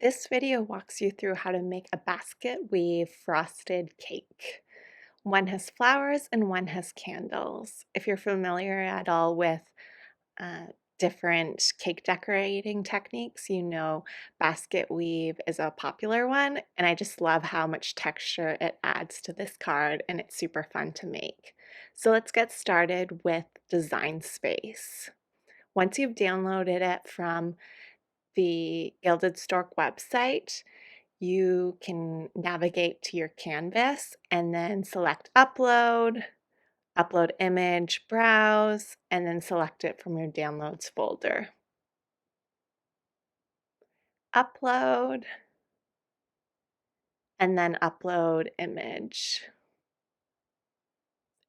This video walks you through how to make a Basketweave frosted cake. One has flowers and one has candles. If you're familiar at all with uh, different cake decorating techniques, you know Basketweave is a popular one, and I just love how much texture it adds to this card, and it's super fun to make. So let's get started with Design Space. Once you've downloaded it from the Gilded Stork website, you can navigate to your canvas and then select upload, upload image, browse, and then select it from your downloads folder. Upload, and then upload image.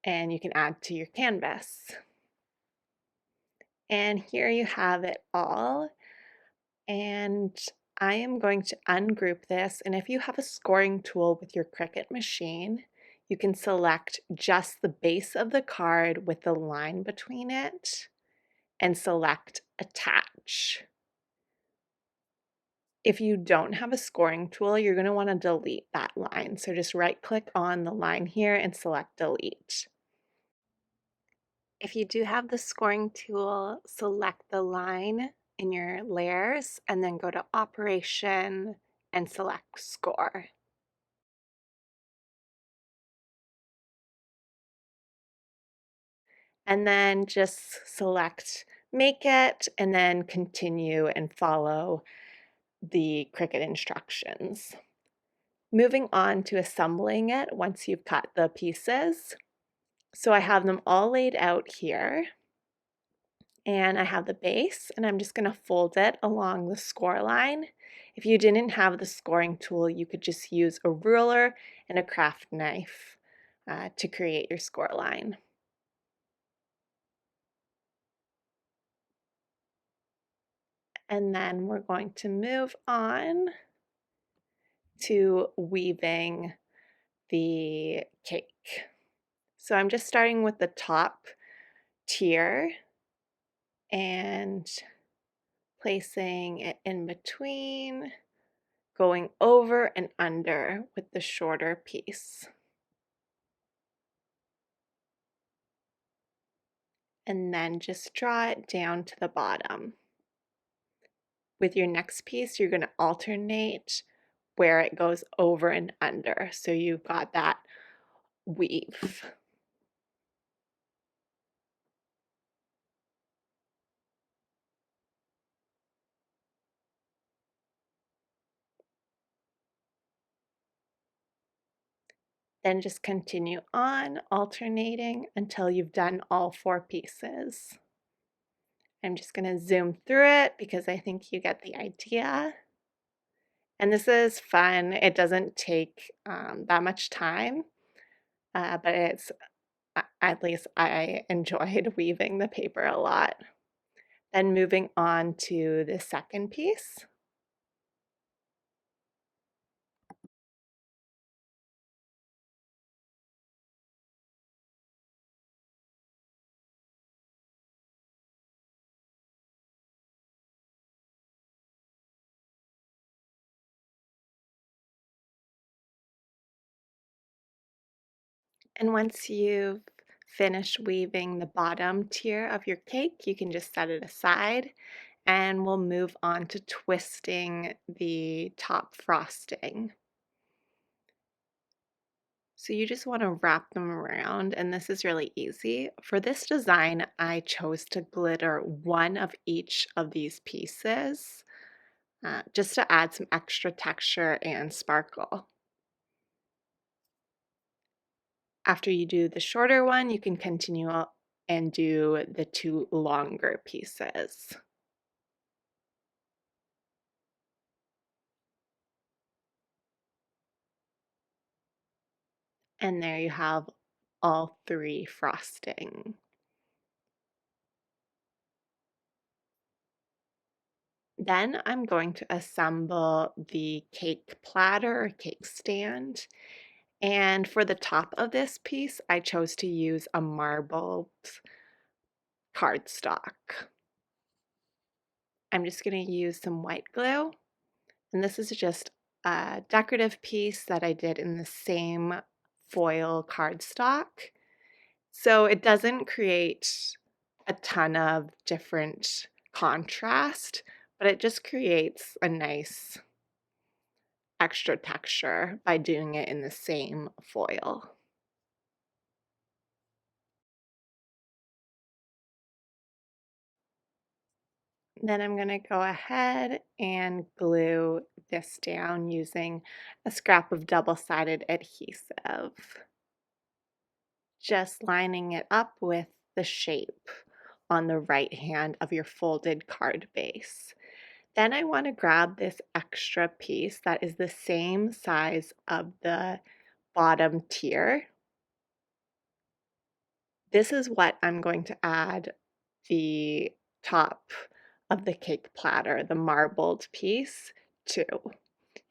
And you can add to your canvas. And here you have it all. And I am going to ungroup this, and if you have a scoring tool with your Cricut machine, you can select just the base of the card with the line between it and select attach. If you don't have a scoring tool, you're going to want to delete that line. So just right click on the line here and select delete. If you do have the scoring tool, select the line in your layers and then go to Operation and select Score. And then just select Make It and then continue and follow the Cricut instructions. Moving on to assembling it once you've cut the pieces. So I have them all laid out here. And I have the base, and I'm just going to fold it along the score line. If you didn't have the scoring tool, you could just use a ruler and a craft knife to create your score line. And then we're going to move on to weaving the cake. So I'm just starting with the top tier and placing it in between, going over and under with the shorter piece. And then just draw it down to the bottom. With your next piece, you're going to alternate where it goes over and under. So you've got that weave. Then just continue on, alternating until you've done all 4 pieces. I'm just going to zoom through it because I think you get the idea. And this is fun. It doesn't take that much time, but it's, at least I enjoyed weaving the paper a lot. Then moving on to the second piece. And once you've finished weaving the bottom tier of your cake, you can just set it aside, and we'll move on to twisting the top frosting. So you just want to wrap them around, and this is really easy. For this design, I chose to glitter one of each of these pieces just to add some extra texture and sparkle. After you do the shorter one, you can continue and do the 2 longer pieces. And there you have all 3 frosting. Then I'm going to assemble the cake platter or cake stand. And for the top of this piece, I chose to use a marbled cardstock. I'm just going to use some white glue, And this is just a decorative piece that I did in the same foil cardstock. So it doesn't create a ton of different contrast, but it just creates a nice extra texture by doing it in the same foil. Then I'm going to go ahead and glue this down using a scrap of double-sided adhesive. Just lining it up with the shape on the right hand of your folded card base. Then I want to grab this extra piece that is the same size of the bottom tier. This is what I'm going to add the top of the cake platter, the marbled piece, to.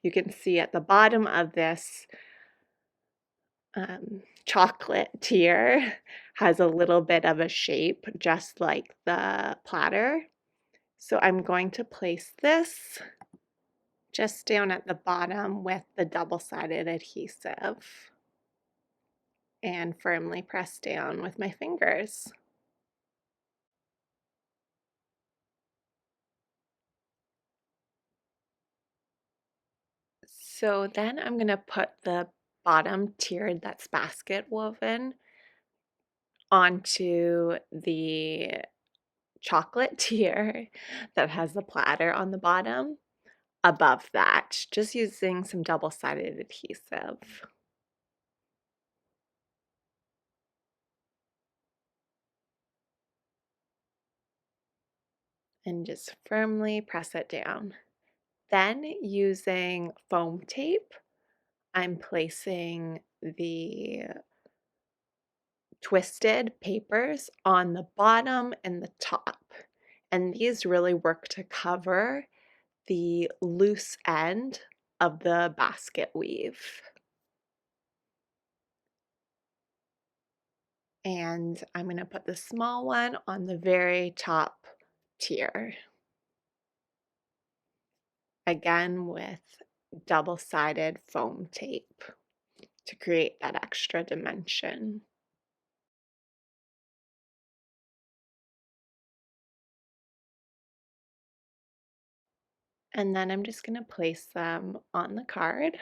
You can see at the bottom of this chocolate tier has a little bit of a shape, just like the platter. So I'm going to place this just down at the bottom with the double-sided adhesive and firmly press down with my fingers. So then I'm going to put the bottom tier that's basket woven onto the chocolate tier that has the platter on the bottom above that, just using some double-sided adhesive. And just firmly press it down. Then using foam tape, I'm placing the twisted papers on the bottom and the top. And these really work to cover the loose end of the basket weave. And I'm going to put the small one on the very top tier. Again with double-sided foam tape to create that extra dimension. And then I'm just going to place them on the card.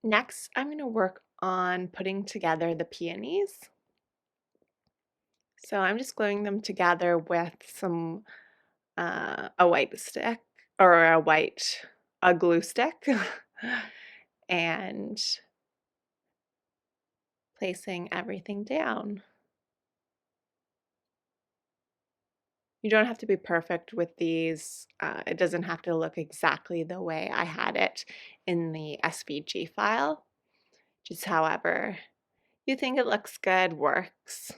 Next, I'm going to work on putting together the peonies. So I'm just gluing them together with some a white stick or a glue stick and placing everything down. You don't have to be perfect with these. It doesn't have to look exactly the way I had it in the SVG file. Just however you think it looks good works.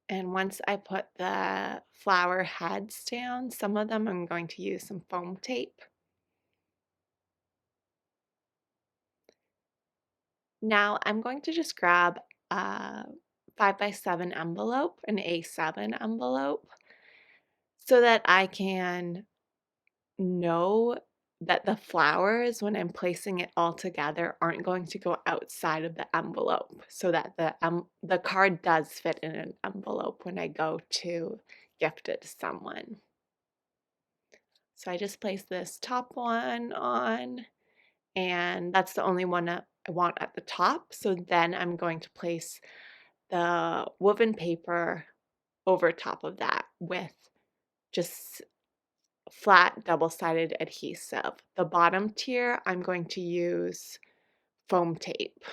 And once I put the flower heads down, some of them I'm going to use some foam tape. Now I'm going to just grab a 5x7 envelope, an A7 envelope, so that I can know that the flowers, when I'm placing it all together, aren't going to go outside of the envelope, so that the card does fit in an envelope when I go to gift it to someone. So I just place this top one on, and that's the only one that I want at the top. So then I'm going to place the woven paper over top of that with just flat double-sided adhesive. The bottom tier, I'm going to use foam tape.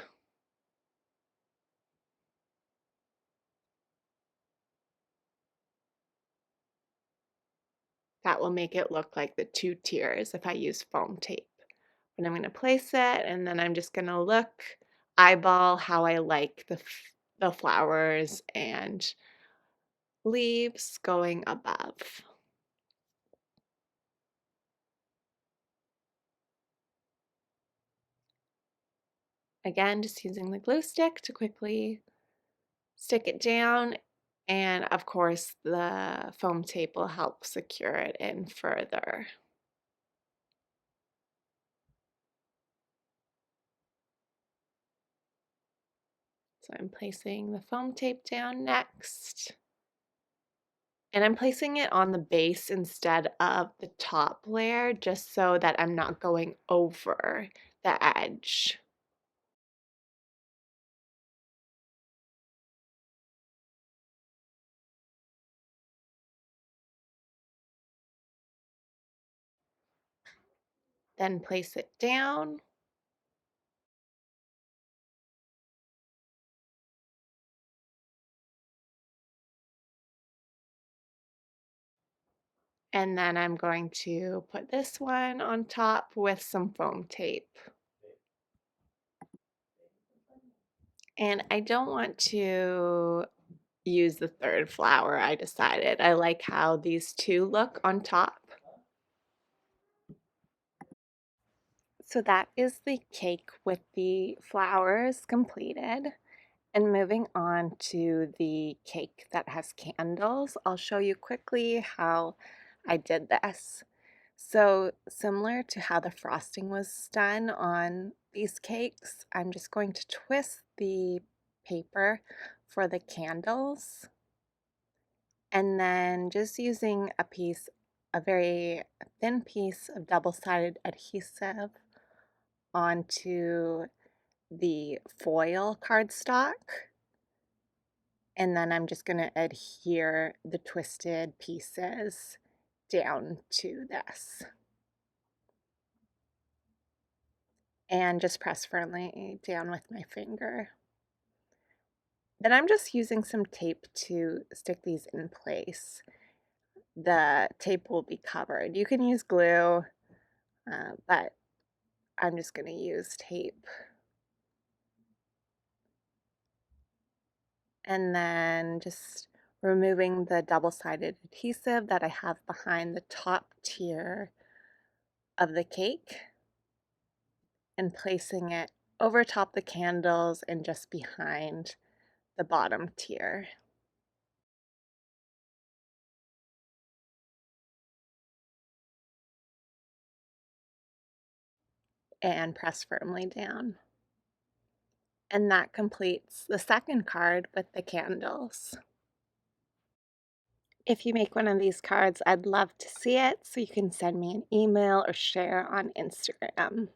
That will make it look like the two tiers if I use foam tape. And I'm going to place it, and then I'm just going to look, eyeball how I like the flowers and leaves going above. Again, just using the glue stick to quickly Stick it down, and of course the foam tape will help secure it in further. So I'm placing the foam tape down next. And I'm placing it on the base instead of the top layer, just so that I'm not going over the edge. Then place it down. And then I'm going to put this one on top with some foam tape. And I don't want to use the third flower, I decided. I like how these two look on top. So that is the cake with the flowers completed. And moving on to the cake that has candles, I'll show you quickly how I did this. So similar to how the frosting was done on these cakes, I'm just going to twist the paper for the candles, and then just using a very thin piece of double-sided adhesive onto the foil cardstock. And then I'm just going to adhere the twisted pieces down to this. And just press firmly down with my finger. Then I'm just using some tape to stick these in place. The tape will be covered. You can use glue, but I'm just going to use tape. And then just removing the double-sided adhesive that I have behind the top tier of the cake and placing it over top the candles and just behind the bottom tier. And press firmly down. And that completes the second card with the candles. If you make one of these cards, I'd love to see it, so you can send me an email or share on Instagram.